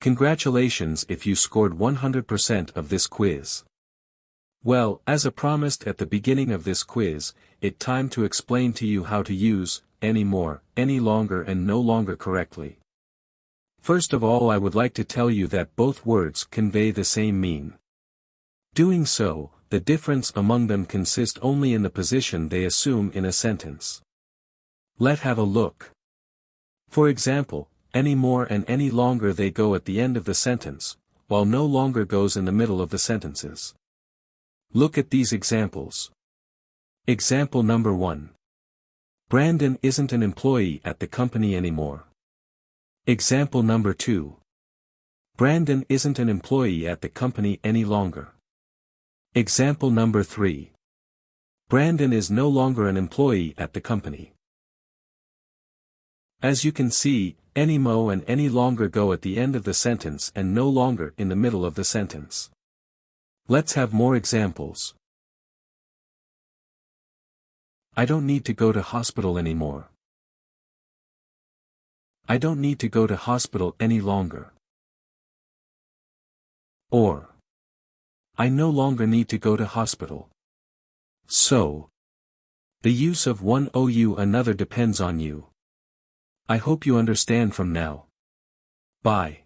Congratulations if you scored 100% of this quiz. Well, as I promised at the beginning of this quiz, it's time to explain to you how to use anymore, any longer and no longer correctly. First of all, I would like to tell you that both words convey the same meaning. Doing so, the difference among them consists only in the position they assume in a sentence. Let's have a look. For example, any more and any longer they go at the end of the sentence, while no longer goes in the middle of the sentences. Look at these examples. Example number 1. Brandon isn't an employee at the company anymore. Example number 2. Brandon isn't an employee at the company any longer. Example number 3. Brandon is no longer an employee at the company. As you can see, any mo and any longer go at the end of the sentence and no longer in the middle of the sentence. Let's have more examples. I don't need to go to hospital anymore. I don't need to go to hospital any longer. Or, I no longer need to go to hospital. So, the use of one ou another depends on you. I hope you understand from now. Bye.